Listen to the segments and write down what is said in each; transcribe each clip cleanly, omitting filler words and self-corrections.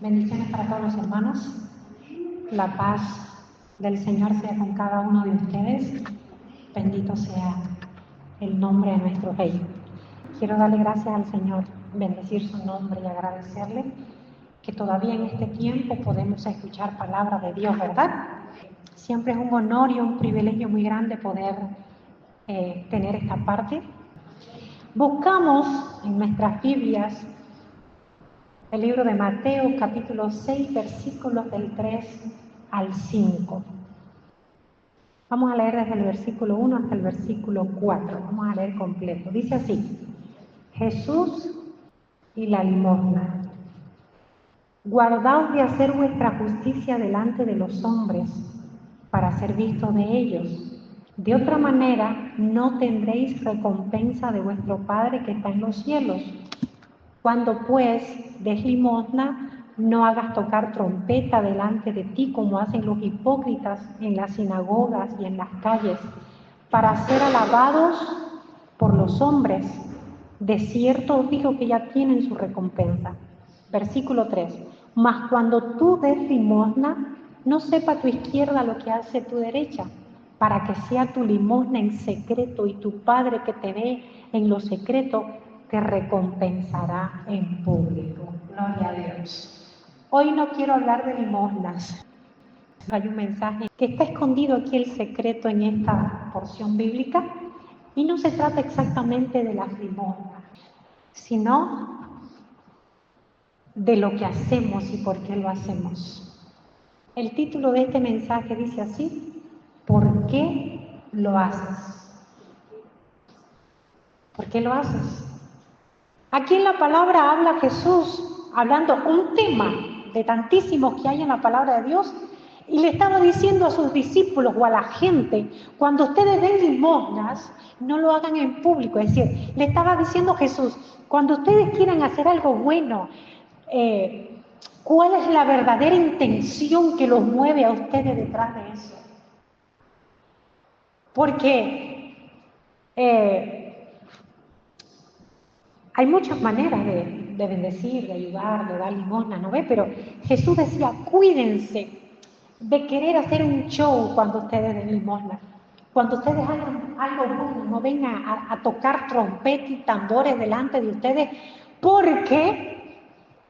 Bendiciones para todos los hermanos. La paz del Señor sea con cada uno de ustedes. Bendito sea el nombre de nuestro Rey. Quiero darle gracias al Señor, bendecir su nombre y agradecerle que todavía en este tiempo podemos escuchar palabra de Dios, ¿verdad? Siempre es un honor y un privilegio muy grande poder tener esta parte. Buscamos en nuestras Biblias el libro de Mateo, capítulo 6, versículos del 3 al 5. Vamos a leer desde el versículo 1 hasta el versículo 4. Vamos a leer completo. Dice así: Jesús y la limosna. Guardaos de hacer vuestra justicia delante de los hombres, para ser vistos de ellos. De otra manera, no tendréis recompensa de vuestro Padre que está en los cielos. Cuando pues des limosna, no hagas tocar trompeta delante de ti como hacen los hipócritas en las sinagogas y en las calles, para ser alabados por los hombres. De cierto os digo que ya tienen su recompensa. Versículo 3. Mas cuando tú des limosna, no sepa tu izquierda lo que hace tu derecha, para que sea tu limosna en secreto, y tu Padre que te ve en lo secreto te recompensará en público. Gloria a Dios. Hoy no quiero hablar de limosnas. Hay un mensaje que está escondido aquí, el secreto, en esta porción bíblica, y no se trata exactamente de las limosnas, sino de lo que hacemos y por qué lo hacemos. El título de este mensaje dice así: ¿por qué lo haces? ¿Por qué lo haces? Aquí en la palabra habla Jesús, hablando un tema de tantísimos que hay en la palabra de Dios, y le estaba diciendo a sus discípulos o a la gente: cuando ustedes den limosnas, no lo hagan en público. Es decir, le estaba diciendo Jesús: cuando ustedes quieran hacer algo bueno, ¿cuál es la verdadera intención que los mueve a ustedes detrás de eso? Porque hay muchas maneras de bendecir, de ayudar, de dar limosna, ¿no ve? Pero Jesús decía: cuídense de querer hacer un show cuando ustedes den limosna. Cuando ustedes hagan algo bueno, no vengan a tocar trompeta y tambores delante de ustedes, porque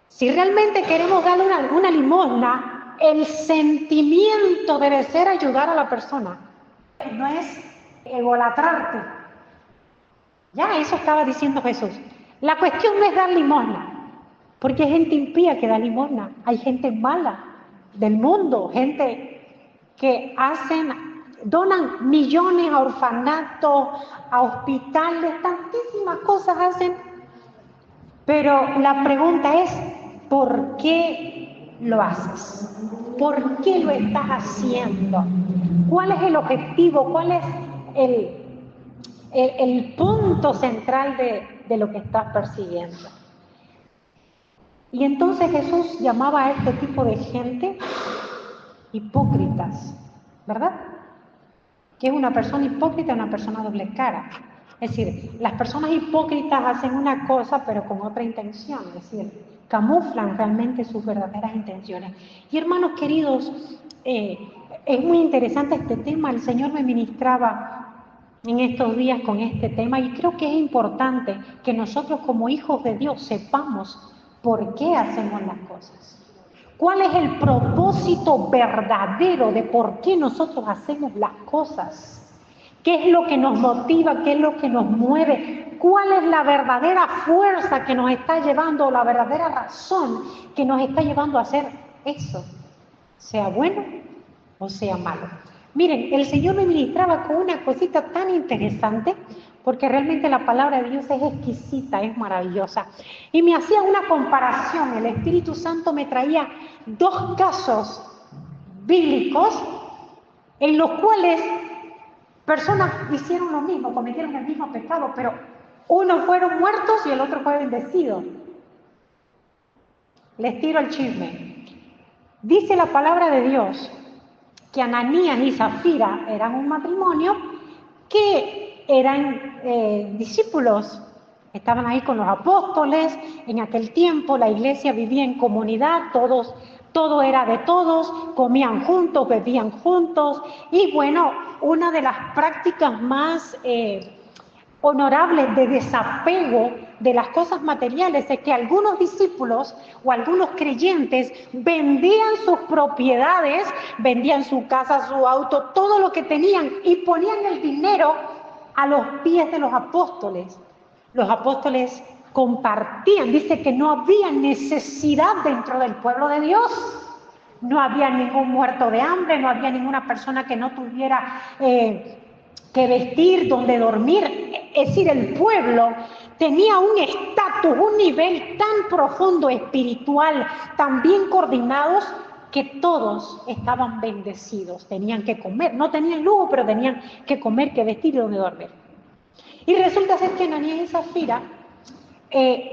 si realmente queremos darle una limosna, el sentimiento debe ser ayudar a la persona. No es egolatrarte. Ya eso estaba diciendo Jesús. La cuestión no es dar limosna, porque hay gente impía que da limosna, hay gente mala del mundo, gente que donan millones a orfanatos, a hospitales, tantísimas cosas hacen. Pero la pregunta es: ¿por qué lo haces? ¿Por qué lo estás haciendo? ¿Cuál es el objetivo? ¿Cuál es el punto central de lo que estás persiguiendo? Y entonces Jesús llamaba a este tipo de gente hipócritas, ¿verdad? ¿Qué es una persona hipócrita? Una persona doble cara. Es decir, las personas hipócritas hacen una cosa pero con otra intención, es decir, camuflan realmente sus verdaderas intenciones. Y hermanos queridos, es muy interesante este tema. El Señor me ministraba en estos días con este tema, y creo que es importante que nosotros como hijos de Dios sepamos por qué hacemos las cosas. ¿Cuál es el propósito verdadero de por qué nosotros hacemos las cosas? ¿Qué es lo que nos motiva? ¿Qué es lo que nos mueve? ¿Cuál es la verdadera fuerza que nos está llevando, o la verdadera razón que nos está llevando a hacer eso? Sea bueno o sea malo. Miren, el Señor me ministraba con una cosita tan interesante, porque realmente la palabra de Dios es exquisita, es maravillosa. Y me hacía una comparación. El Espíritu Santo me traía dos casos bíblicos en los cuales personas hicieron lo mismo, cometieron el mismo pecado, pero uno fueron muertos y el otro fue bendecido. Les tiro el chisme. Dice la palabra de Dios que Ananías y Zafira eran un matrimonio que eran discípulos estaban ahí con los apóstoles. En aquel tiempo la iglesia vivía en comunidad, todo era de todos, comían juntos, bebían juntos. Y bueno, una de las prácticas más honorables de desapego de las cosas materiales es que algunos discípulos o algunos creyentes vendían sus propiedades, vendían su casa, su auto, todo lo que tenían y ponían el dinero a los pies de los apóstoles. Los apóstoles compartían, dice que no había necesidad dentro del pueblo de Dios. No había ningún muerto de hambre, no había ninguna persona que no tuviera que vestir, donde dormir. Es decir, el pueblo tenía un estatus, un nivel tan profundo espiritual, tan bien coordinados, que todos estaban bendecidos. Tenían que comer, no tenían lujo, pero tenían que comer, que vestir y donde dormir. Y resulta ser que Ananías y Zafira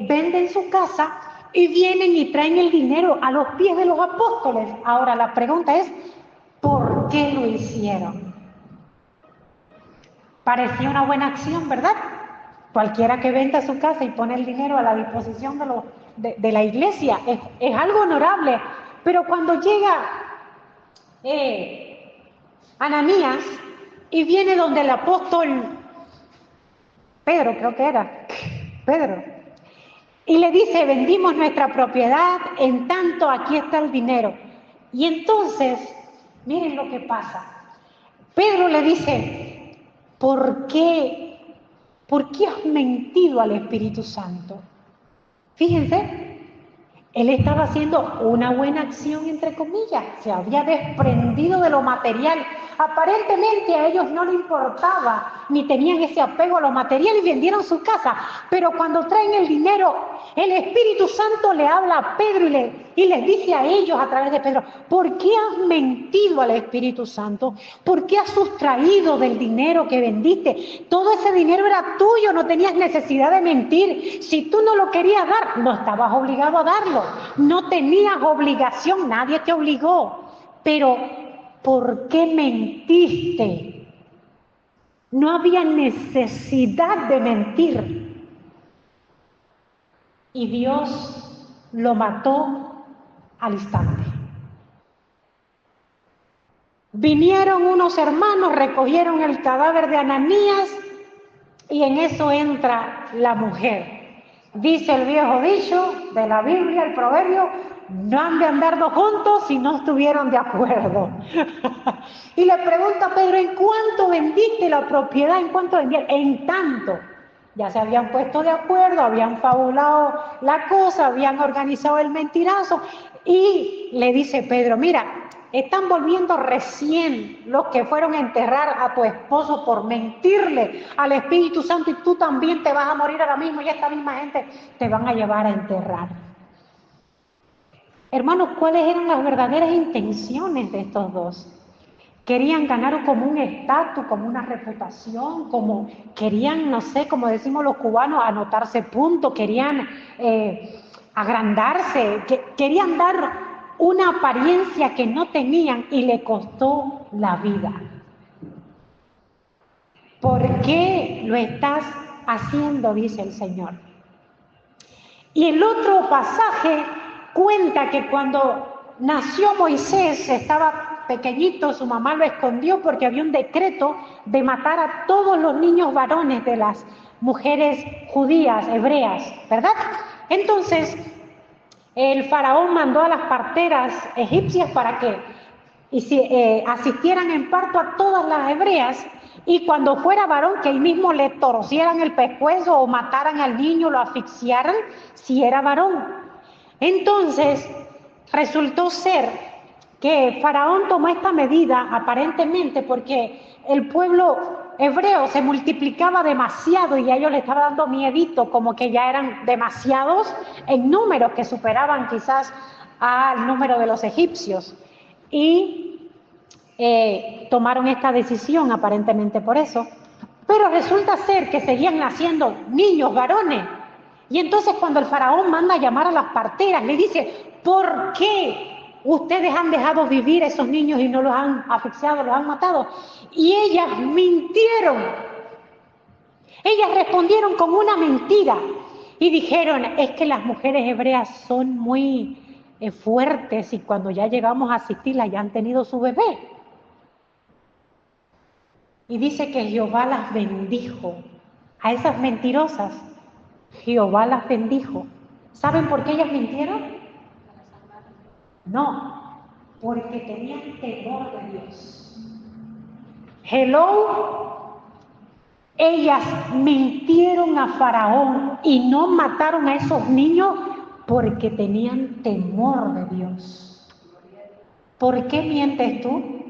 venden su casa y vienen y traen el dinero a los pies de los apóstoles. Ahora la pregunta es, ¿por qué lo hicieron? Parecía una buena acción, ¿verdad? Cualquiera que venda su casa y pone el dinero a la disposición de la iglesia es algo honorable. Pero cuando llega Ananías y viene donde el apóstol Pedro, creo que era, Pedro, y le dice, vendimos nuestra propiedad, en tanto aquí está el dinero. Y entonces, miren lo que pasa. Pedro le dice, ¿por qué has mentido al Espíritu Santo? Fíjense, él estaba haciendo una buena acción, entre comillas, se había desprendido de lo material. Aparentemente a ellos no les importaba, ni tenían ese apego a lo material y vendieron su casa. Pero cuando traen el dinero, el Espíritu Santo le habla a Pedro y les dice a ellos a través de Pedro, ¿por qué has mentido al Espíritu Santo? ¿Por qué has sustraído del dinero que vendiste? Todo ese dinero era tuyo, no tenías necesidad de mentir. Si tú no lo querías dar, no estabas obligado a darlo. No tenías obligación, nadie te obligó. Pero, ¿por qué mentiste? No había necesidad de mentir. Y Dios lo mató al instante. Vinieron unos hermanos, recogieron el cadáver de Ananías y en eso entra la mujer. Dice el viejo dicho de la Biblia, el proverbio, no han de andar dos juntos si no estuvieron de acuerdo. Y le pregunta a Pedro, ¿en cuánto vendiste la propiedad? ¿En cuánto vendieron? En tanto. Ya se habían puesto de acuerdo, habían fabulado la cosa, habían organizado el mentirazo. Y le dice Pedro, mira, están volviendo recién los que fueron a enterrar a tu esposo por mentirle al Espíritu Santo y tú también te vas a morir ahora mismo y esta misma gente te van a llevar a enterrar. Hermanos, ¿cuáles eran las verdaderas intenciones de estos dos? Querían ganar como un estatus, como una reputación, como querían, no sé, como decimos los cubanos, anotarse puntos, querían agrandarse, querían dar una apariencia que no tenían y le costó la vida. ¿Por qué lo estás haciendo? Dice el Señor. Y el otro pasaje cuenta que cuando nació Moisés, estaba pequeñito, su mamá lo escondió porque había un decreto de matar a todos los niños varones de las mujeres judías, hebreas, ¿verdad? Entonces, el faraón mandó a las parteras egipcias para que asistieran en parto a todas las hebreas y cuando fuera varón que ahí mismo le torcieran el pescuezo o mataran al niño, lo asfixiaran si era varón. Entonces, resultó ser que Faraón tomó esta medida aparentemente porque el pueblo hebreo se multiplicaba demasiado y a ellos les estaba dando miedito, como que ya eran demasiados en números que superaban quizás al número de los egipcios. Y tomaron esta decisión aparentemente por eso. Pero resulta ser que seguían naciendo niños varones. Y entonces cuando el faraón manda a llamar a las parteras, le dice, ¿por qué ustedes han dejado vivir a esos niños y no los han asfixiado, los han matado? Y ellas mintieron. Ellas respondieron con una mentira y dijeron, es que las mujeres hebreas son muy fuertes y cuando ya llegamos a asistirlas ya han tenido su bebé. Y dice que Jehová las bendijo. A esas mentirosas, Jehová las bendijo. ¿Saben por qué ellas mintieron? No, porque tenían temor de Dios. Hello, ellas mintieron a Faraón y no mataron a esos niños porque tenían temor de Dios. ¿Por qué mientes tú?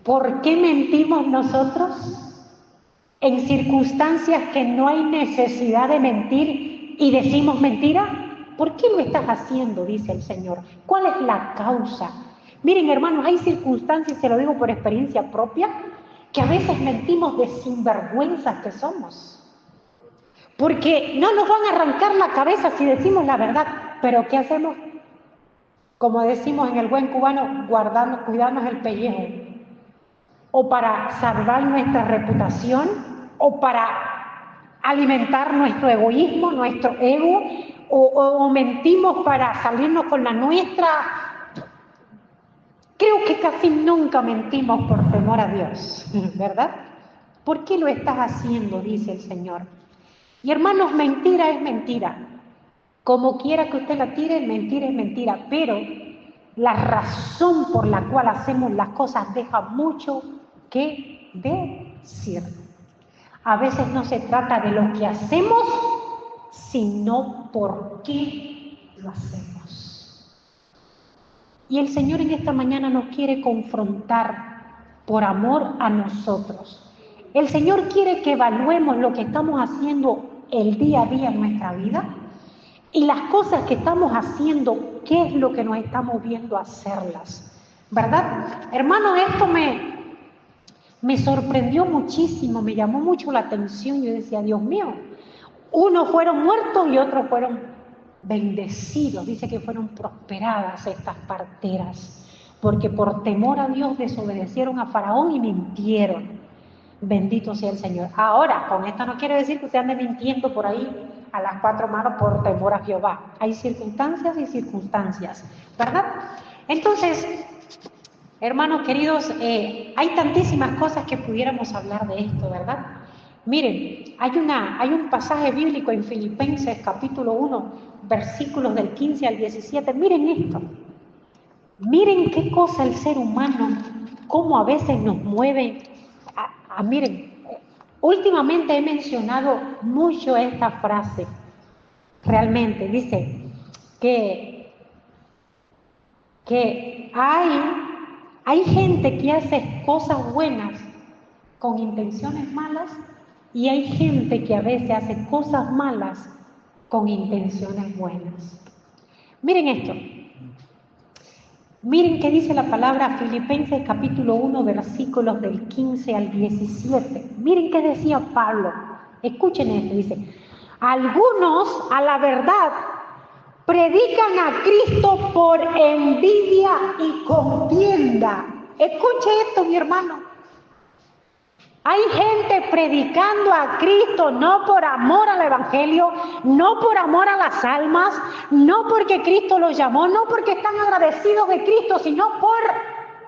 ¿Por qué mentimos nosotros? En circunstancias que no hay necesidad de mentir y decimos mentira. ¿Por qué lo estás haciendo? Dice el Señor. ¿Cuál es la causa? Miren, hermanos, hay circunstancias, se lo digo por experiencia propia, que a veces mentimos de sinvergüenzas que somos. Porque no nos van a arrancar la cabeza si decimos la verdad. Pero ¿qué hacemos? Como decimos en el buen cubano, cuidarnos el pellejo. O para salvar nuestra reputación, o para alimentar nuestro egoísmo, nuestro ego, o mentimos para salirnos con la nuestra. Creo que casi nunca mentimos por temor a Dios, ¿verdad? ¿Por qué lo estás haciendo? Dice el Señor. Y hermanos, mentira es mentira. Como quiera que usted la tire, mentira es mentira, pero la razón por la cual hacemos las cosas deja mucho que decir. A veces no se trata de lo que hacemos, sino por qué lo hacemos. Y el Señor en esta mañana nos quiere confrontar por amor a nosotros. El Señor quiere que evaluemos lo que estamos haciendo el día a día en nuestra vida y las cosas que estamos haciendo, qué es lo que nos estamos viendo hacerlas. ¿Verdad? Hermano, esto me sorprendió muchísimo, me llamó mucho la atención. Yo decía, Dios mío, unos fueron muertos y otros fueron bendecidos. Dice que fueron prosperadas estas parteras, porque por temor a Dios desobedecieron a Faraón y mintieron. Bendito sea el Señor. Ahora, con esto no quiere decir que usted ande mintiendo por ahí a las cuatro manos por temor a Jehová. Hay circunstancias y circunstancias, ¿verdad? Entonces, hermanos queridos, hay tantísimas cosas que pudiéramos hablar de esto, ¿verdad? Miren, hay un pasaje bíblico en Filipenses capítulo 1, versículos del 15 al 17. Miren esto. Miren qué cosa el ser humano, cómo a veces nos mueve. Miren, últimamente he mencionado mucho esta frase. Realmente dice que hay gente que hace cosas buenas con intenciones malas y hay gente que a veces hace cosas malas con intenciones buenas. Miren esto. Miren qué dice la palabra Filipenses capítulo 1, versículos del 15 al 17. Miren qué decía Pablo. Escuchen esto, dice. Algunos, a la verdad, predican a Cristo por envidia y contienda. Escuche esto, mi hermano. Hay gente predicando a Cristo no por amor al Evangelio, no por amor a las almas, no porque Cristo los llamó, no porque están agradecidos de Cristo, sino por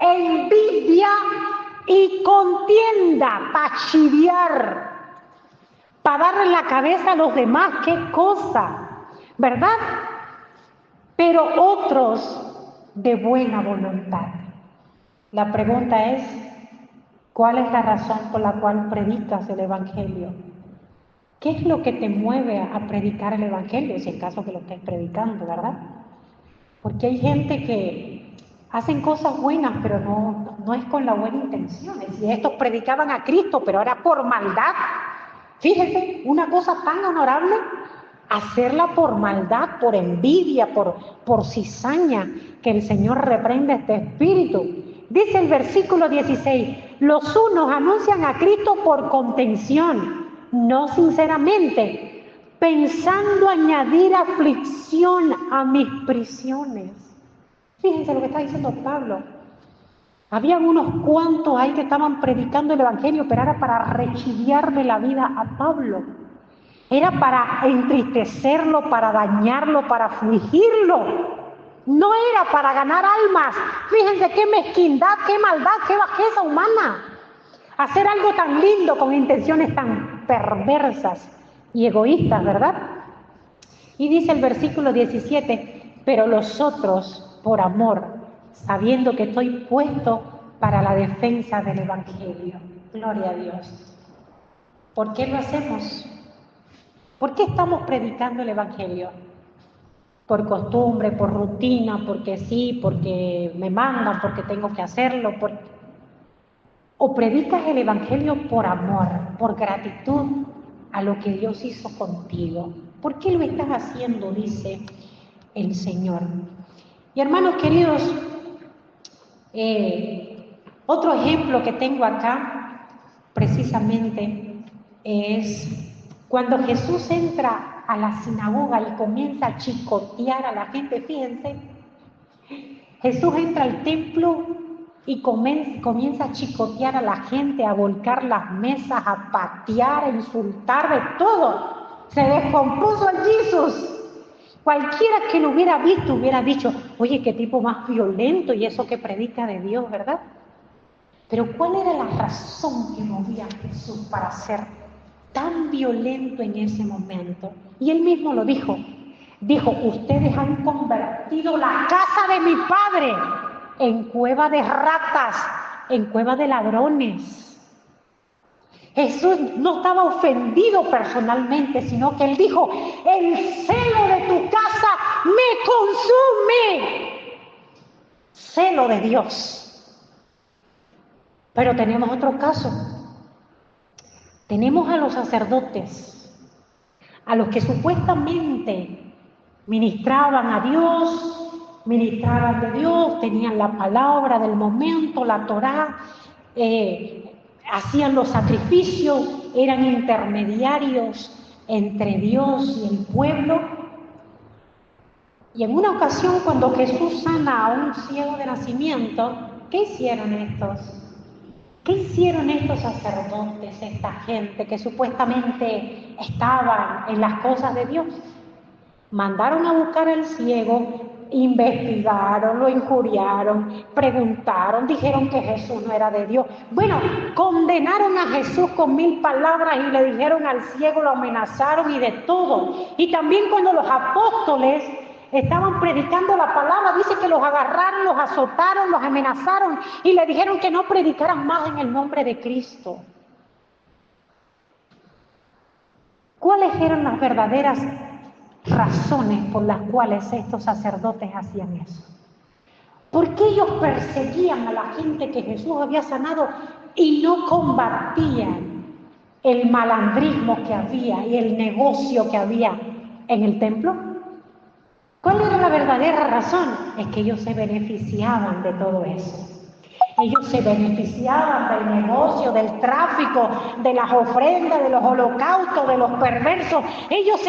envidia y contienda, para chiviar, para darle la cabeza a los demás. ¡Qué cosa! ¿Verdad? Pero otros de buena voluntad. La pregunta es, ¿cuál es la razón por la cual predicas el Evangelio? ¿Qué es lo que te mueve a predicar el Evangelio, si es caso que lo estés predicando, verdad? Porque hay gente que hacen cosas buenas, pero no es con la buena intención. Y estos predicaban a Cristo, pero ahora por maldad. Fíjense, una cosa tan honorable, hacerla por maldad, por envidia, por cizaña, que el Señor reprenda este espíritu. Dice el versículo 16, los unos anuncian a Cristo por contención, no sinceramente, pensando añadir aflicción a mis prisiones. Fíjense lo que está diciendo Pablo. Habían unos cuantos ahí que estaban predicando el Evangelio, pero era para rechiviarle la vida a Pablo. Era para entristecerlo, para dañarlo, para afligirlo. No era para ganar almas. Fíjense qué mezquindad, qué maldad, qué bajeza humana. Hacer algo tan lindo con intenciones tan perversas y egoístas, ¿verdad? Y dice el versículo 17, pero los otros, por amor, sabiendo que estoy puesto para la defensa del Evangelio. Gloria a Dios. ¿Por qué lo hacemos? ¿Por qué estamos predicando el Evangelio? Por costumbre, por rutina, porque sí, porque me mandan, porque tengo que hacerlo. O predicas el Evangelio por amor, por gratitud a lo que Dios hizo contigo. ¿Por qué lo estás haciendo? Dice el Señor. Y hermanos queridos, otro ejemplo que tengo acá, precisamente, es cuando Jesús entra a la sinagoga y comienza a chicotear a la gente. Fíjense, Jesús entra al templo y comienza a chicotear a la gente, a volcar las mesas, a patear, a insultar, de todo. Se descompuso el Jesús. Cualquiera que lo hubiera visto hubiera dicho, oye, qué tipo más violento y eso que predica de Dios, ¿verdad? Pero ¿cuál era la razón que movía a Jesús para ser tan violento en ese momento? Y él mismo lo dijo. Dijo, ustedes han convertido la casa de mi padre en cueva de ratas, en cueva de ladrones. Jesús no estaba ofendido personalmente, sino que él dijo, el celo de tu casa me consume. Celo de Dios. Pero tenemos otro caso. Tenemos a los sacerdotes, a los que supuestamente ministraban a Dios, ministraban de Dios, tenían la palabra del momento, la Torá, hacían los sacrificios, eran intermediarios entre Dios y el pueblo. Y en una ocasión, cuando Jesús sana a un ciego de nacimiento, ¿qué hicieron estos? ¿Qué hicieron estos sacerdotes, esta gente que supuestamente estaban en las cosas de Dios? Mandaron a buscar al ciego, investigaron, lo injuriaron, preguntaron, dijeron que Jesús no era de Dios. Bueno, condenaron a Jesús con 1000 palabras y le dijeron al ciego, lo amenazaron y de todo. Y también cuando los apóstoles estaban predicando la palabra, dice que los agarraron, los azotaron, los amenazaron y le dijeron que no predicaran más en el nombre de Cristo. ¿Cuáles eran las verdaderas razones por las cuales estos sacerdotes hacían eso? ¿Por qué ellos perseguían a la gente que Jesús había sanado y no combatían el malandrismo que había y el negocio que había en el templo? ¿Cuál era la verdadera razón? Es que ellos se beneficiaban de todo eso. Ellos se beneficiaban del negocio, del tráfico, de las ofrendas, de los holocaustos, de los perversos. Ellos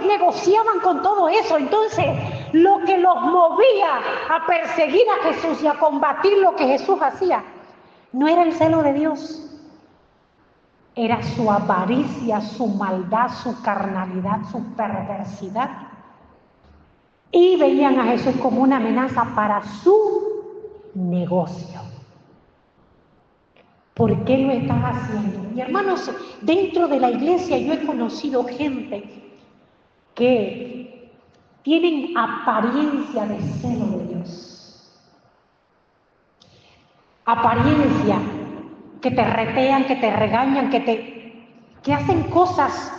negociaban con todo eso. Entonces, lo que los movía a perseguir a Jesús y a combatir lo que Jesús hacía, no era el celo de Dios. Era su avaricia, su maldad, su carnalidad, su perversidad. Y veían a Jesús como una amenaza para su negocio. ¿Por qué lo estás haciendo? Y hermanos, dentro de la iglesia yo he conocido gente que tienen apariencia de celo de Dios. Apariencia, que te retean, que te regañan, que hacen cosas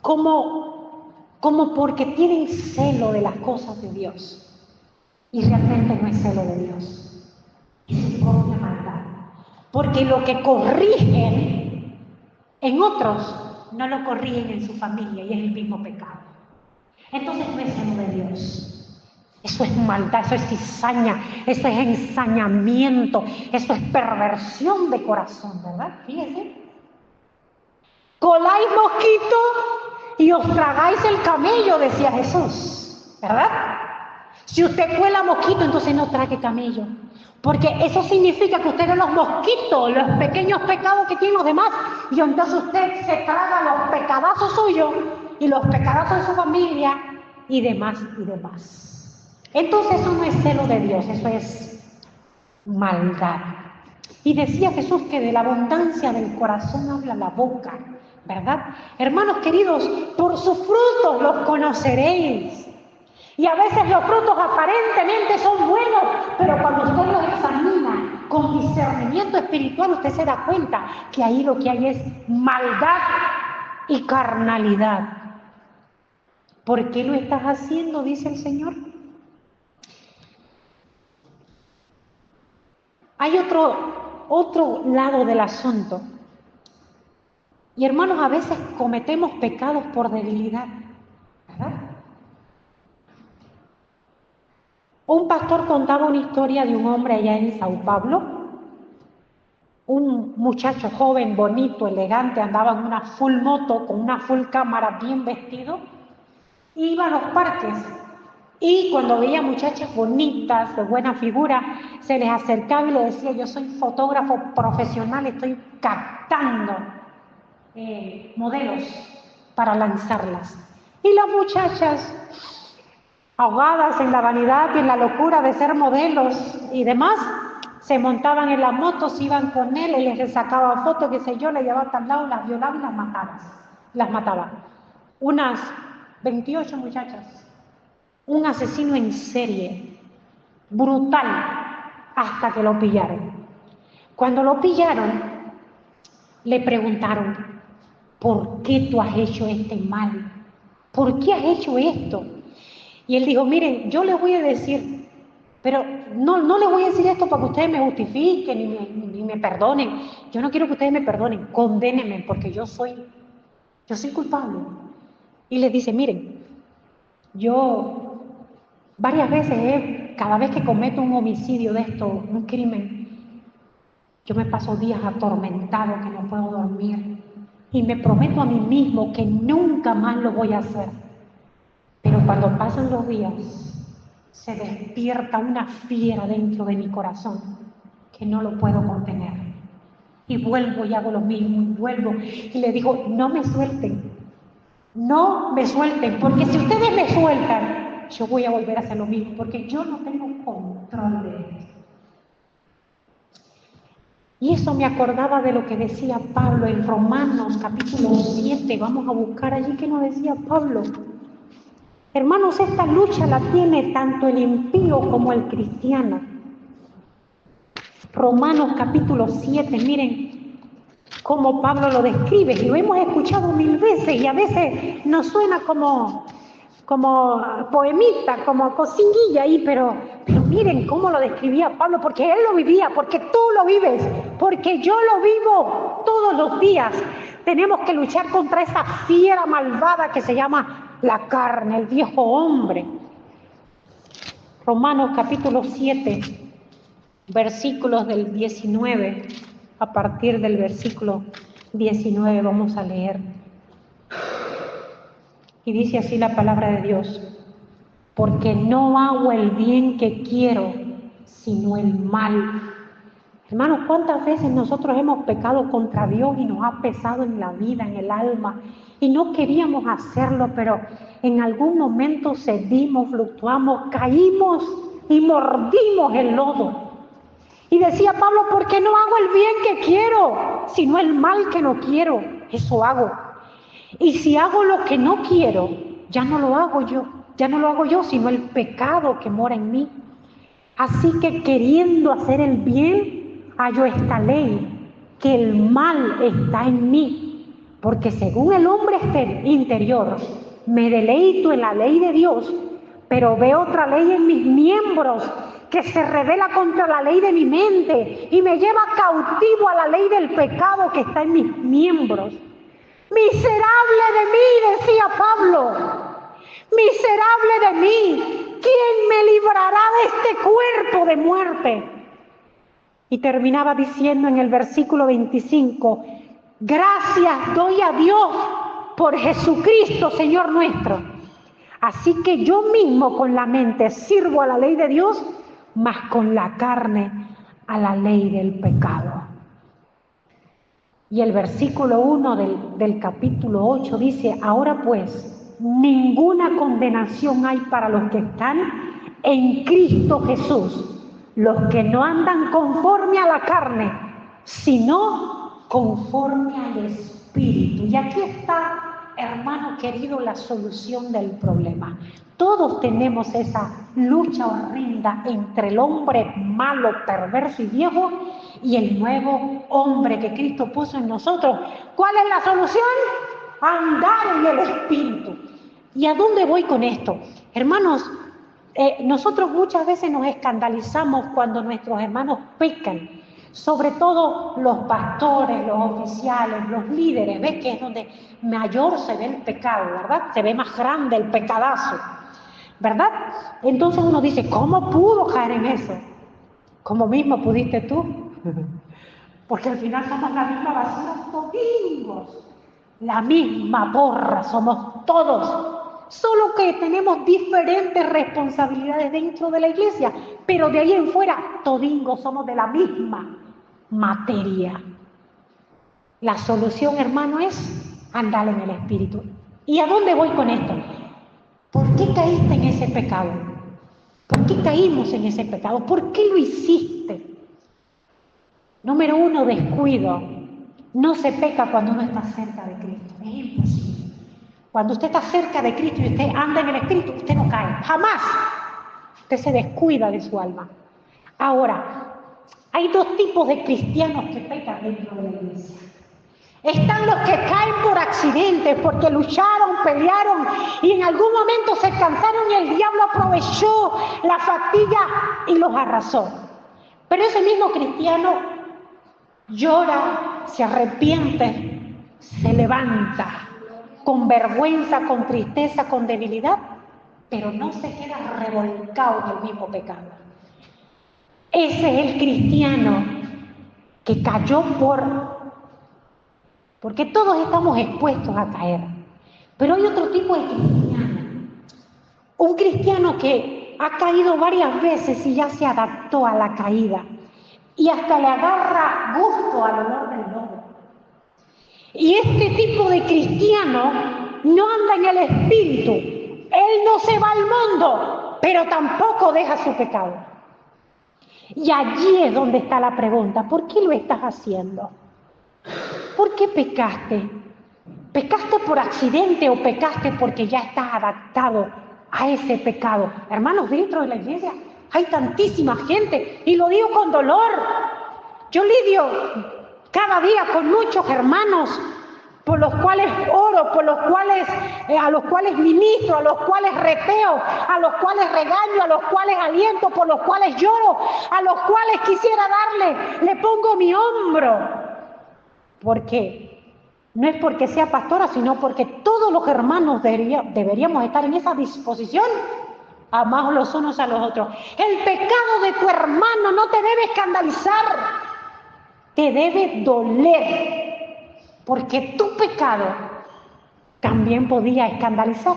como porque tienen celo de las cosas de Dios. Y realmente no es celo de Dios, es su propia maldad. Porque lo que corrigen en otros, no lo corrigen en su familia y es el mismo pecado. Entonces no es celo de Dios. Eso es maldad, eso es cizaña, eso es ensañamiento, eso es perversión de corazón, ¿verdad? Fíjense. Coláis mosquito y os tragáis el camello, decía Jesús, ¿verdad? Si usted cuela mosquito, entonces no trague camello. Porque eso significa que usted ve los mosquitos, los pequeños pecados que tienen los demás, y entonces usted se traga los pecadazos suyos y los pecadazos de su familia y demás y demás. Entonces eso no es celo de Dios, eso es maldad. Y decía Jesús que de la abundancia del corazón habla la boca, ¿verdad? Hermanos queridos, por sus frutos los conoceréis. Y a veces los frutos aparentemente son buenos, pero cuando usted los examina con discernimiento espiritual, usted se da cuenta que ahí lo que hay es maldad y carnalidad. ¿Por qué lo estás haciendo?, dice el Señor. Hay otro lado del asunto. Y hermanos, a veces cometemos pecados por debilidad, ¿verdad? Un pastor contaba una historia de un hombre allá en Sao Paulo, un muchacho joven, bonito, elegante, andaba en una full moto, con una full cámara, bien vestido, iba a los parques y cuando veía muchachas bonitas, de buena figura, se les acercaba y le decía: yo soy fotógrafo profesional, estoy captando modelos para lanzarlas. Y las muchachas, ahogadas en la vanidad y en la locura de ser modelos y demás, se montaban en las motos, iban con él, él les sacaba fotos, qué sé yo, le llevaba a tal lado, las violaba y las mataba. Unas 28 muchachas. Un asesino en serie, brutal, hasta que lo pillaron. Cuando lo pillaron, le preguntaron: ¿por qué tú has hecho este mal? ¿Por qué has hecho esto? Y él dijo: miren, yo les voy a decir, pero no les voy a decir esto para que ustedes me justifiquen ni me perdonen. Yo no quiero que ustedes me perdonen, condénenme, porque yo soy culpable. Y les dice: miren, yo varias veces, cada vez que cometo un homicidio de esto, un crimen, yo me paso días atormentado, que no puedo dormir, y me prometo a mí mismo que nunca más lo voy a hacer. Pero cuando pasan los días, se despierta una fiera dentro de mi corazón que no lo puedo contener. Y vuelvo y hago lo mismo, y vuelvo. Y le digo: no me suelten, porque si ustedes me sueltan, yo voy a volver a hacer lo mismo, porque yo no tengo control de esto. Y eso me acordaba de lo que decía Pablo en Romanos capítulo 7. Vamos a buscar allí qué nos decía Pablo. Hermanos, esta lucha la tiene tanto el impío como el cristiano. Romanos capítulo 7, miren cómo Pablo lo describe, y lo hemos escuchado 1000 veces, y a veces nos suena como poemita, como cosinguilla ahí, pero miren cómo lo describía Pablo, porque él lo vivía, porque tú lo vives, porque yo lo vivo todos los días. Tenemos que luchar contra esa fiera malvada que se llama la carne, el viejo hombre. Romanos capítulo 7, versículos del 19, a partir del versículo 19 vamos a leer. Y dice así la palabra de Dios: porque no hago el bien que quiero, sino el mal. Hermanos, ¿cuántas veces nosotros hemos pecado contra Dios y nos ha pesado en la vida, en el alma, y no queríamos hacerlo, pero en algún momento cedimos, fluctuamos, caímos y mordimos el lodo? Y decía Pablo: porque no hago el bien que quiero, sino el mal que no quiero, eso hago. Y si hago lo que no quiero, ya no lo hago yo, sino el pecado que mora en mí. Así que queriendo hacer el bien, hallo esta ley, que el mal está en mí, porque según el hombre interior, me deleito en la ley de Dios, pero veo otra ley en mis miembros, que se revela contra la ley de mi mente y me lleva cautivo a la ley del pecado que está en mis miembros. Miserable de mí, decía Pablo, miserable de mí, ¿quién me librará de este cuerpo de muerte? Y terminaba diciendo en el versículo 25: gracias doy a Dios por Jesucristo, Señor nuestro. Así que yo mismo con la mente sirvo a la ley de Dios, mas con la carne a la ley del pecado. Y el versículo 1 del capítulo 8 dice, ahora pues, ninguna condenación hay para los que están en Cristo Jesús, los que no andan conforme a la carne, sino conforme al Espíritu. Y aquí está, hermano querido, la solución del problema. Todos tenemos esa lucha horrenda entre el hombre malo, perverso y viejo y el nuevo hombre que Cristo puso en nosotros. ¿Cuál es la solución? Andar en el Espíritu. ¿Y a dónde voy con esto? Hermanos, nosotros muchas veces nos escandalizamos cuando nuestros hermanos pecan, sobre todo los pastores, los oficiales, los líderes. ¿Ves que es donde mayor se ve el pecado, verdad? Se ve más grande el pecadazo, ¿verdad? Entonces uno dice, ¿cómo pudo caer en eso? ¿Cómo mismo pudiste tú? Porque al final somos la misma basura todos, la misma porra somos todos. Solo que tenemos diferentes responsabilidades dentro de la iglesia, pero de ahí en fuera, todingos somos de la misma materia. La solución, hermano, es andar en el Espíritu. ¿Y a dónde voy con esto? ¿Por qué caíste en ese pecado? ¿Por qué caímos en ese pecado? ¿Por qué lo hiciste? Número 1, descuido. No se peca cuando uno está cerca de Cristo. Es imposible. Cuando usted está cerca de Cristo y usted anda en el Espíritu, usted no cae, jamás. Usted se descuida de su alma. Ahora, hay dos tipos de cristianos que pecan dentro de la iglesia. Están los que caen por accidentes, porque lucharon, pelearon y en algún momento se cansaron y el diablo aprovechó la fatiga y los arrasó. Pero ese mismo cristiano llora, se arrepiente, se levanta, con vergüenza, con tristeza, con debilidad, pero no se queda revolcado en el mismo pecado. Ese es el cristiano que cayó porque todos estamos expuestos a caer. Pero hay otro tipo de cristiano. Un cristiano que ha caído varias veces y ya se adaptó a la caída. Y hasta le agarra gusto al olor del lodo. Y este tipo de cristiano no anda en el Espíritu. Él no se va al mundo, pero tampoco deja su pecado. Y allí es donde está la pregunta, ¿por qué lo estás haciendo? ¿Por qué pecaste? ¿Pecaste por accidente o pecaste porque ya estás adaptado a ese pecado? Hermanos, dentro de la iglesia hay tantísima gente, y lo digo con dolor. Yo lidio cada día con muchos hermanos por los cuales oro, por los cuales, a los cuales ministro, a los cuales reteo, a los cuales regaño, a los cuales aliento, por los cuales lloro, a los cuales quisiera le pongo mi hombro. Porque no es porque sea pastora, sino porque todos los hermanos deberíamos estar en esa disposición, amados los unos a los otros. El pecado de tu hermano no te debe escandalizar, te debe doler. Porque tu pecado también podía escandalizar,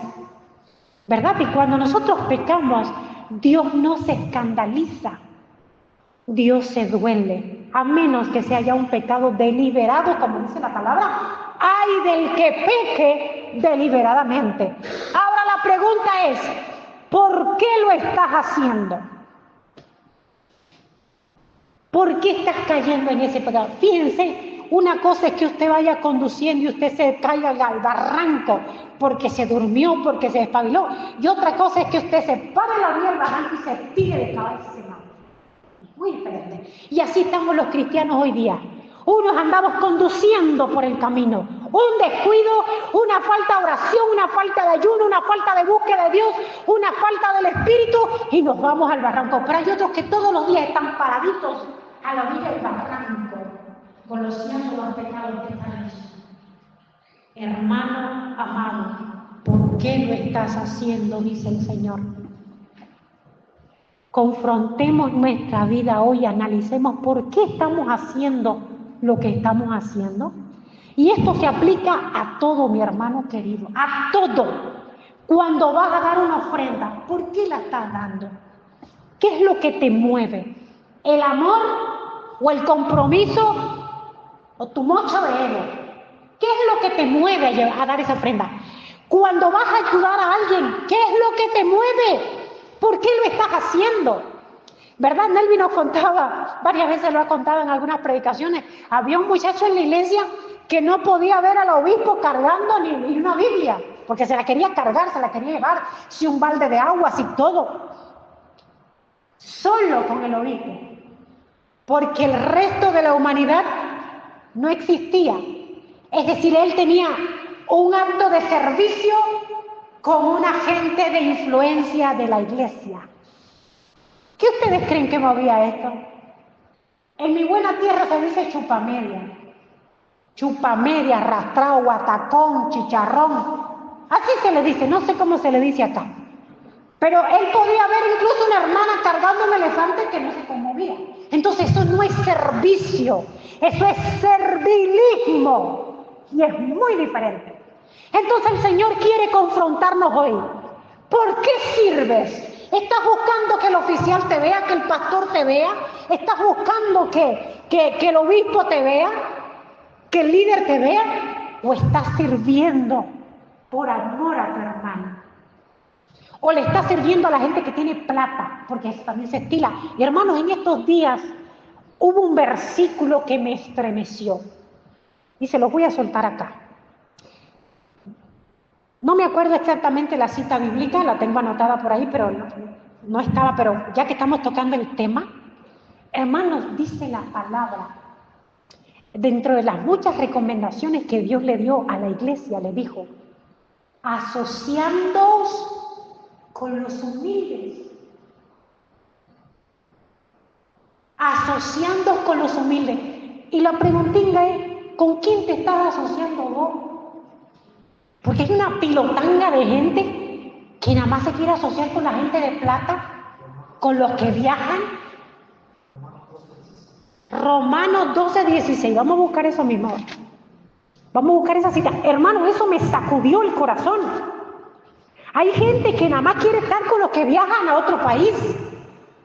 ¿verdad? Y cuando nosotros pecamos, Dios no se escandaliza, Dios se duele, a menos que sea ya un pecado deliberado, como dice la palabra, ¡ay del que peque deliberadamente! Ahora la pregunta es, ¿por qué lo estás haciendo? ¿Por qué estás cayendo en ese pecado? Fíjense, una cosa es que usted vaya conduciendo y usted se caiga al barranco porque se durmió, porque se despabiló. Y otra cosa es que usted se pare la orilla del barranco y se tire de cabeza. Muy diferente. Y así estamos los cristianos hoy día. Unos andamos conduciendo por el camino. Un descuido, una falta de oración, una falta de ayuno, una falta de búsqueda de Dios, una falta del Espíritu y nos vamos al barranco. Pero hay otros que todos los días están paraditos a la orilla del barranco, conociendo los pecados que están hechos. Hermano amado, ¿por qué lo estás haciendo? Dice el Señor. Confrontemos nuestra vida hoy, analicemos por qué estamos haciendo lo que estamos haciendo. Y esto se aplica a todo, mi hermano querido, a todo. Cuando vas a dar una ofrenda, ¿por qué la estás dando? ¿Qué es lo que te mueve? ¿El amor o el compromiso o tu mocho de ego? ¿Qué es lo que te mueve a dar esa ofrenda? Cuando vas a ayudar a alguien, ¿qué es lo que te mueve? ¿Por qué lo estás haciendo? ¿Verdad? Nelvi nos contaba, varias veces lo ha contado en algunas predicaciones, había un muchacho en la iglesia que no podía ver al obispo cargando ni una Biblia, porque se la quería cargar, se la quería llevar, si un balde de agua, si todo, solo con el obispo, porque el resto de la humanidad no existía. Es decir, él tenía un acto de servicio con un agente de influencia de la iglesia. ¿Qué ustedes creen que movía esto? En mi buena tierra se dice chupamedia. Chupamedia, arrastrado, guatacón, chicharrón. Así se le dice, no sé cómo se le dice acá. Pero él podía ver incluso una hermana cargando un elefante que no se conmovía. Entonces eso no es servicio, eso es servilismo. Y es muy diferente. Entonces el Señor quiere confrontarnos hoy. ¿Por qué sirves? ¿Estás buscando que el oficial te vea, que el pastor te vea? ¿Estás buscando que el obispo te vea? ¿Que el líder te vea? ¿O estás sirviendo por amor a tu hermano? ¿O le estás sirviendo a la gente que tiene plata? Porque eso también se estila. Y hermanos, en estos días hubo un versículo que me estremeció. Y se los voy a soltar acá. No me acuerdo exactamente la cita bíblica, la tengo anotada por ahí, pero no estaba, pero ya que estamos tocando el tema, hermanos, dice la palabra, dentro de las muchas recomendaciones que Dios le dio a la iglesia, le dijo, asociándoos con los humildes. Asociándoos con los humildes. Y la preguntinga es, ¿con quién te estás asociando vos? Porque hay una pilotanga de gente que nada más se quiere asociar con la gente de plata, con los que viajan. Romanos 12:16, vamos a buscar eso mismo. Vamos a buscar esa cita. Hermano, eso me sacudió el corazón. Hay gente que nada más quiere estar con los que viajan a otro país,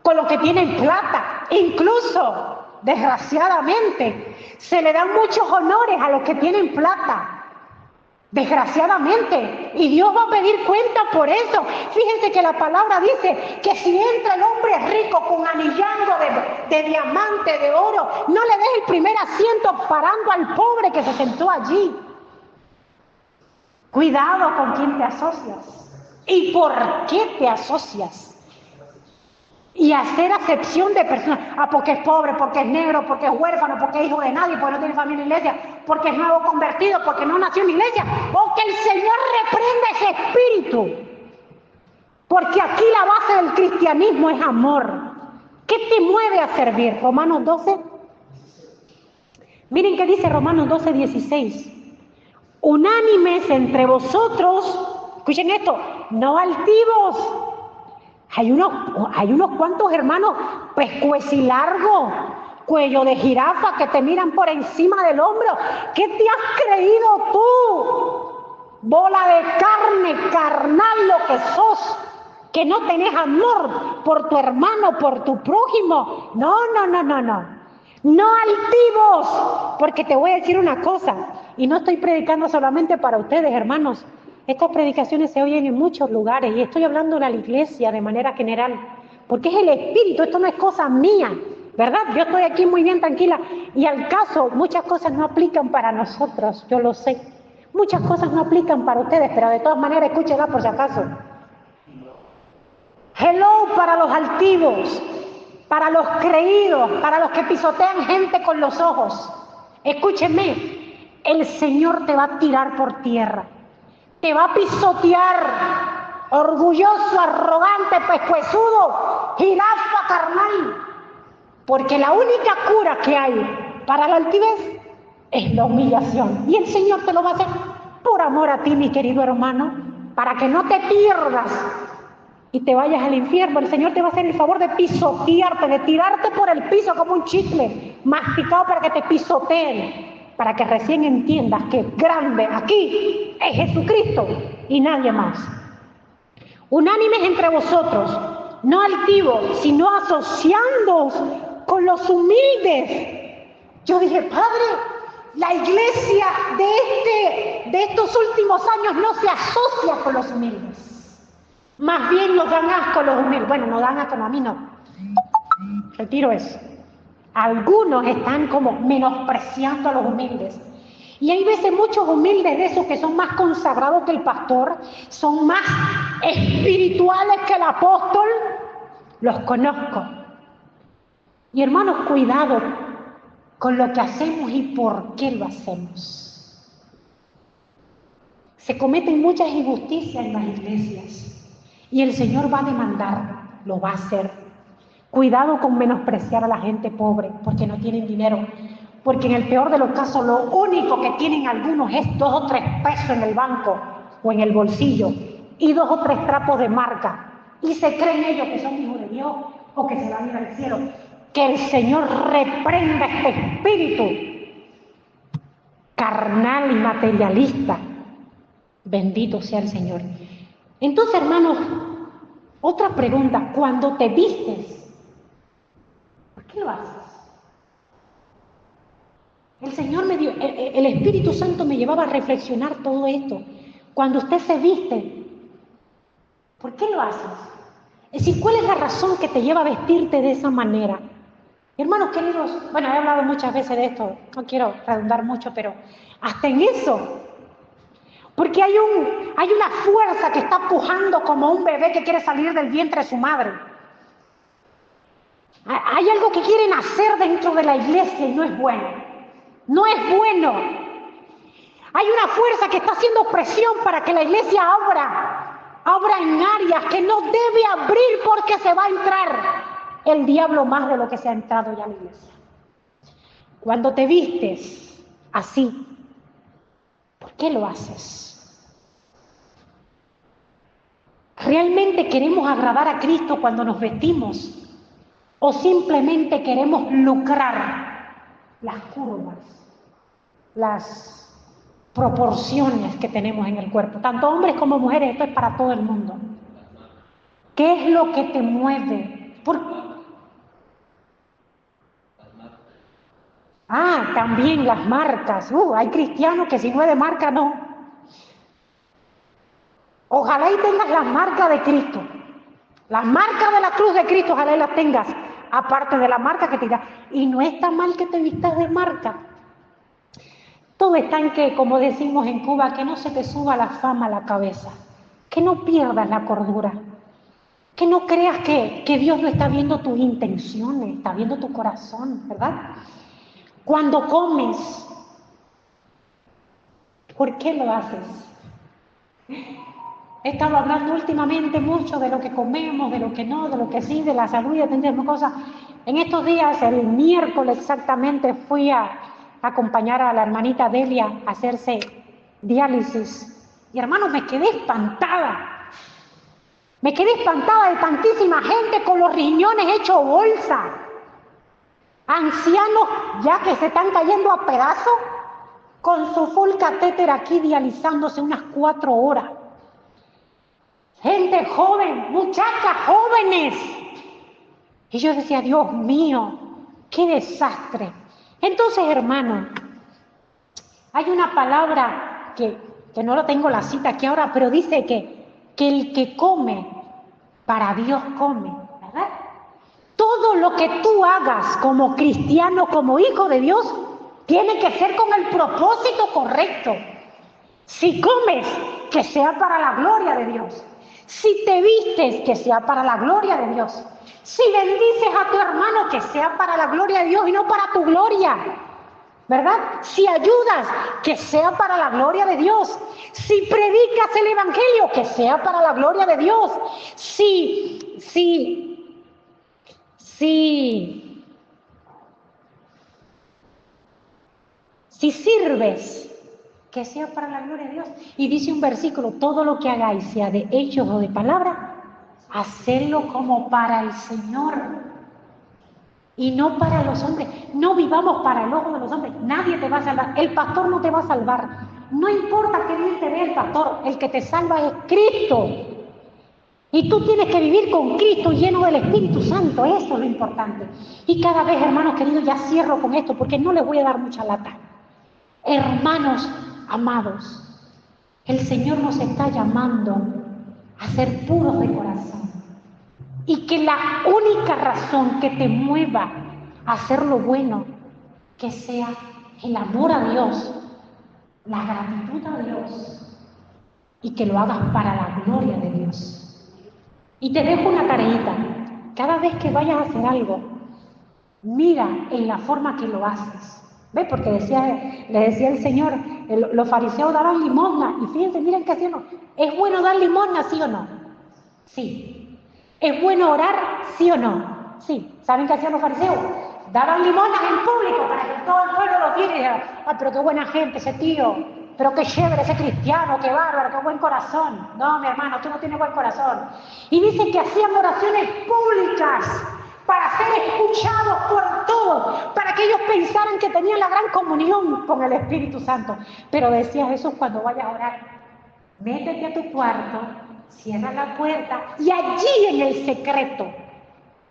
con los que tienen plata. Incluso, desgraciadamente, se le dan muchos honores a los que tienen plata. Desgraciadamente, y Dios va a pedir cuenta por eso. Fíjense que la palabra dice que si entra el hombre rico con anillango de diamante, de oro, no le des el primer asiento parando al pobre que se sentó allí. Cuidado con quién te asocias y por qué te asocias. Y hacer acepción de personas. Porque es pobre, porque es negro, porque es huérfano, porque es hijo de nadie, porque no tiene familia en la iglesia, porque es nuevo convertido, porque no nació en la iglesia. O que el Señor reprenda ese espíritu. Porque aquí la base del cristianismo es amor. ¿Qué te mueve a servir? Romanos 12. Miren qué dice Romanos 12:16. Unánimes entre vosotros, escuchen esto, no altivos. Hay unos cuantos hermanos pescuecilargos, cuello de jirafa que te miran por encima del hombro. ¿Qué te has creído tú? Bola de carne, carnal lo que sos, que no tenés amor por tu hermano, por tu prójimo. No. No altivos, porque te voy a decir una cosa, y no estoy predicando solamente para ustedes, hermanos. Estas predicaciones se oyen en muchos lugares y estoy hablando de la iglesia de manera general, porque es el Espíritu, esto no es cosa mía, ¿verdad? Yo estoy aquí muy bien tranquila y al caso muchas cosas no aplican para nosotros, yo lo sé. Muchas cosas no aplican para ustedes, pero de todas maneras escúchenla por si acaso. Hello para los altivos, para los creídos, para los que pisotean gente con los ojos. Escúchenme, el Señor te va a tirar por tierra. Te va a pisotear, orgulloso, arrogante, pescuezudo, jirafa carnal. Porque la única cura que hay para la altivez es la humillación. Y el Señor te lo va a hacer por amor a ti, mi querido hermano, para que no te pierdas y te vayas al infierno. El Señor te va a hacer el favor de pisotearte, de tirarte por el piso como un chicle masticado para que te pisoteen. Para que recién entiendas que grande aquí es Jesucristo y nadie más. Unánimes entre vosotros, no altivos, sino asociándoos con los humildes. Yo dije, Padre, la iglesia de estos últimos años no se asocia con los humildes. Más bien nos dan asco los humildes. Bueno, nos dan asco, no, a mí no. Retiro eso. Algunos están como menospreciando a los humildes. Y hay veces muchos humildes de esos que son más consagrados que el pastor, son más espirituales que el apóstol, los conozco. Y hermanos, cuidado con lo que hacemos y por qué lo hacemos. Se cometen muchas injusticias en las iglesias y el Señor va a demandar, lo va a hacer. Cuidado con menospreciar a la gente pobre porque no tienen dinero. Porque en el peor de los casos lo único que tienen algunos es 2 o 3 pesos en el banco o en el bolsillo y 2 o 3 trapos de marca. Y se creen ellos que son hijos de Dios o que se van a ir al cielo. Que el Señor reprenda este espíritu carnal y materialista. Bendito sea el Señor. Entonces, hermanos, otra pregunta. Cuando te vistes, ¿por qué lo haces? El Señor me dio, el Espíritu Santo me llevaba a reflexionar todo esto. Cuando usted se viste, ¿por qué lo haces? Es decir, ¿cuál es la razón que te lleva a vestirte de esa manera? Hermanos queridos, bueno, he hablado muchas veces de esto, no quiero redundar mucho, pero hasta en eso. Porque hay una fuerza que está pujando como un bebé que quiere salir del vientre de su madre. Hay algo que quieren hacer dentro de la iglesia y no es bueno. No es bueno. Hay una fuerza que está haciendo presión para que la iglesia abra en áreas que no debe abrir porque se va a entrar el diablo más de lo que se ha entrado ya a la iglesia. Cuando te vistes así, ¿por qué lo haces? ¿Realmente queremos agradar a Cristo cuando nos vestimos? ¿O simplemente queremos lucrar las curvas, las proporciones que tenemos en el cuerpo? Tanto hombres como mujeres, esto es para todo el mundo. ¿Qué es lo que te mueve? También las marcas. Hay cristianos que si no es de marca, no. Ojalá y tengas las marcas de Cristo. Las marcas de la cruz de Cristo, ojalá y las tengas. Aparte de la marca que te da. Y no está mal que te vistas de marca. Todo está en que, como decimos en Cuba, que no se te suba la fama a la cabeza. Que no pierdas la cordura. Que no creas que Dios no está viendo tus intenciones, está viendo tu corazón, ¿verdad? Cuando comes, ¿por qué lo haces? He estado hablando últimamente mucho de lo que comemos, de lo que no, de lo que sí, de la salud y de tantas cosas. En estos días, el miércoles exactamente, fui a acompañar a la hermanita Delia a hacerse diálisis. Y hermanos, me quedé espantada. Me quedé espantada de tantísima gente con los riñones hechos bolsa. Ancianos ya que se están cayendo a pedazos con su full catéter aquí dializándose unas 4 horas. Gente joven, muchachas jóvenes. Y yo decía, Dios mío, qué desastre. Entonces, hermano, hay una palabra que no lo tengo la cita aquí ahora, pero dice que el que come, para Dios come, ¿verdad? Todo lo que tú hagas como cristiano, como hijo de Dios, tiene que ser con el propósito correcto. Si comes, que sea para la gloria de Dios. Si te vistes, que sea para la gloria de Dios. Si bendices a tu hermano, que sea para la gloria de Dios y no para tu gloria. ¿Verdad? Si ayudas, que sea para la gloria de Dios. Si predicas el evangelio, que sea para la gloria de Dios. Si sirves, que sea para la gloria de Dios. Y dice un versículo, todo lo que hagáis, sea de hechos o de palabra, hacedlo como para el Señor y no para los hombres. No vivamos para el ojo de los hombres. Nadie te va a salvar. El pastor no te va a salvar. No importa que bien te vea el pastor, el que te salva es Cristo. Y tú tienes que vivir con Cristo lleno del Espíritu Santo, eso es lo importante. Y cada vez, hermanos queridos, ya cierro con esto porque no les voy a dar mucha lata. Hermanos amados, el Señor nos está llamando a ser puros de corazón. Y que la única razón que te mueva a hacer lo bueno, que sea el amor a Dios, la gratitud a Dios, y que lo hagas para la gloria de Dios. Y te dejo una tareita. Cada vez que vayas a hacer algo, mira en la forma que lo haces. ¿Ves? Porque le decía el Señor, los fariseos daban limosna. Y fíjense, miren qué hacían. ¿Es bueno dar limosna, sí o no? Sí. ¿Es bueno orar, sí o no? Sí. ¿Saben qué hacían los fariseos? Daban limosnas en público para que todo el pueblo lo viera y dijera, ah, pero qué buena gente ese tío. Pero qué chévere ese cristiano, qué bárbaro, qué buen corazón. No, mi hermano, tú no tienes buen corazón. Y dice que hacían oraciones públicas para ser escuchados por todos, para que ellos pensaran que tenían la gran comunión con el Espíritu Santo. Pero decía Jesús, cuando vayas a orar, métete a tu cuarto, cierra la puerta y allí en el secreto,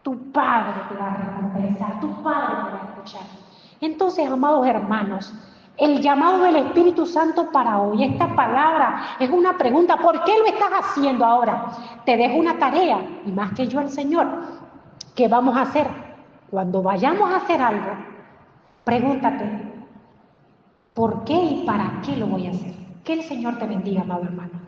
tu Padre te va a recompensar, tu Padre te va a escuchar. Entonces, amados hermanos, el llamado del Espíritu Santo para hoy, esta palabra es una pregunta, ¿por qué lo estás haciendo ahora? Te dejo una tarea, y más que yo el Señor, ¿qué vamos a hacer? Cuando vayamos a hacer algo, pregúntate, ¿por qué y para qué lo voy a hacer? Que el Señor te bendiga, amado hermano.